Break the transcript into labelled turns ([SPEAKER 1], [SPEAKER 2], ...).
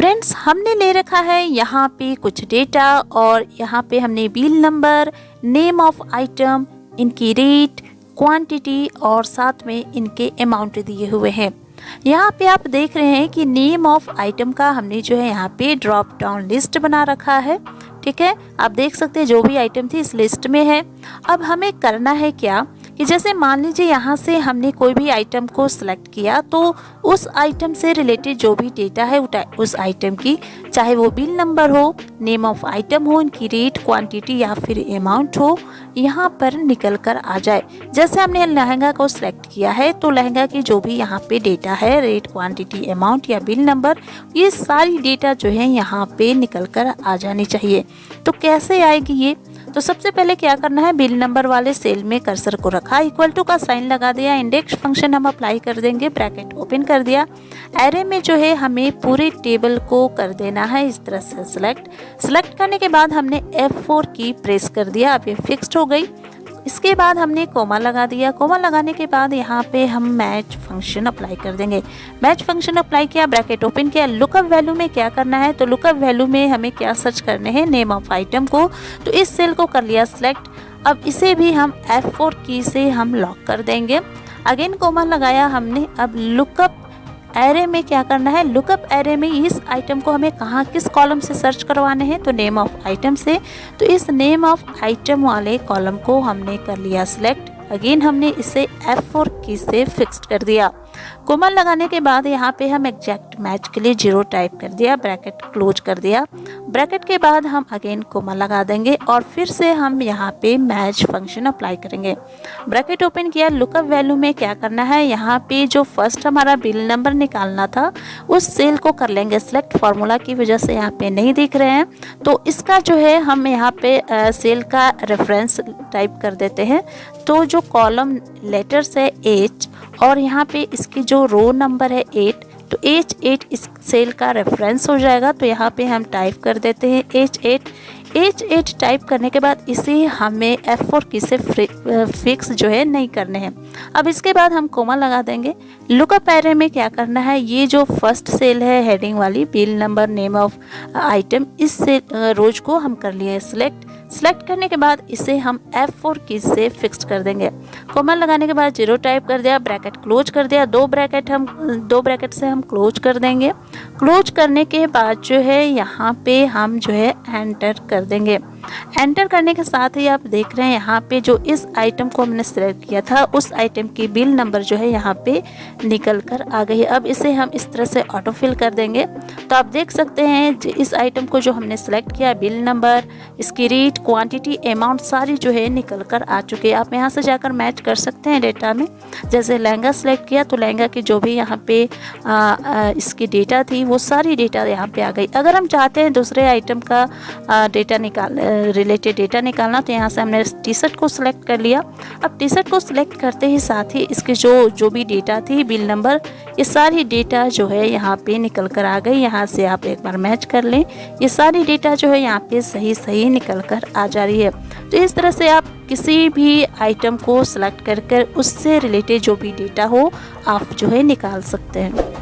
[SPEAKER 1] Friends, हमने ले रखा है यहाँ पे कुछ डेटा और यहाँ पे हमने bill number, name of item, इनकी रेट, क्वांटिटी और साथ में इनके अमाउंट दिए हुए हैं। यहाँ पे आप देख रहे हैं कि नेम ऑफ आइटम का हमने जो है यहाँ पे ड्रॉप डाउन लिस्ट बना रखा है। ठीक है, आप देख सकते हैं जो भी आइटम थी इस लिस्ट में है। अब हमें करना है क्या कि जैसे मान लीजिए यहाँ से हमने कोई भी आइटम को सिलेक्ट किया तो उस आइटम से रिलेटेड जो भी डेटा है उस आइटम की, चाहे वो बिल नंबर हो, नेम ऑफ आइटम हो, इनकी रेट, क्वांटिटी या फिर अमाउंट हो, यहाँ पर निकल कर आ जाए। जैसे हमने लहंगा को सिलेक्ट किया है तो लहंगा की जो भी यहाँ पे डेटा है, रेट, क्वांटिटी, अमाउंट या बिल नंबर, ये सारी डेटा जो है यहाँ पे निकल कर आ जानी चाहिए। तो कैसे आएगी ये? तो सबसे पहले क्या करना है, बिल नंबर वाले सेल में कर्सर को रखा, इक्वल टू का साइन लगा दिया, इंडेक्स फंक्शन हम अप्लाई कर देंगे, ब्रैकेट ओपन कर दिया। एरे में जो है हमें पूरे टेबल को कर देना है इस तरह से सिलेक्ट करने के बाद हमने F4 की प्रेस कर दिया। अब ये फिक्स्ड हो गई। इसके बाद हमने कोमा लगा दिया। कोमा लगाने के बाद यहाँ पे हम मैच फंक्शन अप्लाई कर देंगे। मैच फंक्शन अप्लाई किया, ब्रैकेट ओपन किया। लुकअप वैल्यू में क्या करना है, तो लुकअप वैल्यू में हमें क्या सर्च करने हैं, नेम ऑफ आइटम को। तो इस सेल को कर लिया सिलेक्ट। अब इसे भी हम F4 की से हम लॉक कर देंगे। अगेन कोमा लगाया हमने। अब लुकअप एरे में क्या करना है, लुकअप एरे में इस आइटम को हमें कहाँ, किस कॉलम से सर्च करवाने हैं, तो नेम ऑफ आइटम से। तो इस नेम ऑफ आइटम वाले कॉलम को हमने कर लिया सिलेक्ट। अगेन हमने इसे F4 की से फिक्स्ड कर दिया। कोमा लगाने के बाद यहाँ पे हम एग्जैक्ट मैच के लिए 0 टाइप कर दिया, ब्रैकेट क्लोज कर दिया। ब्रैकेट के बाद हम अगेन कोमा लगा देंगे और फिर से हम यहाँ पे मैच फंक्शन अप्लाई करेंगे। ब्रैकेट ओपन किया। लुकअप वैल्यू में क्या करना है, यहाँ पे जो फर्स्ट हमारा बिल नंबर निकालना था उस सेल को कर लेंगे सिलेक्ट। फार्मूला की वजह से यहाँ पे नहीं दिख रहे हैं, तो इसका जो है हम यहाँ पे सेल का रेफरेंस टाइप कर देते हैं। तो जो कॉलम लेटर्स है H और यहाँ पे इसकी जो रो नंबर है 8, तो H8 इस सेल का रेफरेंस हो जाएगा। तो यहाँ पे हम टाइप कर देते हैं H8 टाइप करने के बाद इसे हमें F4 की से फिक्स जो है नहीं करने हैं। अब इसके बाद हम कोमा लगा देंगे। लुकअप एरे में क्या करना है, ये जो फर्स्ट सेल है हेडिंग वाली, bill number, name of item, इस से रोज को हम कर लिए सिलेक्ट करने के बाद इसे हम F4 की से फिक्स कर देंगे। कोमा लगाने के बाद 0 टाइप कर दिया, ब्रैकेट क्लोज कर दिया। दो ब्रैकेट से हम क्लोज कर देंगे। क्लोज करने के बाद जो है यहाँ पे हम जो है एंटर कर देंगे। एंटर करने के साथ ही आप देख रहे हैं यहाँ पे जो इस आइटम को हमने सेलेक्ट किया था उस आइटम की बिल नंबर जो है यहाँ पे निकल कर आ गई है। अब इसे हम इस तरह से ऑटो फिल कर देंगे। तो आप देख सकते हैं इस आइटम को जो हमने सेलेक्ट किया, बिल नंबर, इसकी रेट, क्वांटिटी, अमाउंट सारी जो है निकल कर आ चुकी है। आप यहाँ से जाकर मैच कर सकते हैं डेटा में। जैसे लहंगा सेलेक्ट किया तो लहंगा की जो भी यहाँ पे इसकी डेटा थी वो सारी डेटा यहाँ पे आ गई। अगर हम चाहते हैं दूसरे आइटम का रिलेटेड डेटा निकालना, तो यहाँ से हमने टी शर्ट को सिलेक्ट कर लिया। अब टी शर्ट को सिलेक्ट करते ही साथ ही इसके जो भी डेटा थी, बिल नंबर, ये सारी डेटा जो है यहाँ पे निकल कर आ गई। यहाँ से आप एक बार मैच कर लें, ये सारी डेटा जो है यहाँ पे सही निकल कर आ जा रही है। तो इस तरह से आप किसी भी आइटम को सिलेक्ट कर उससे रिलेटेड जो भी डेटा हो आप जो है निकाल सकते हैं।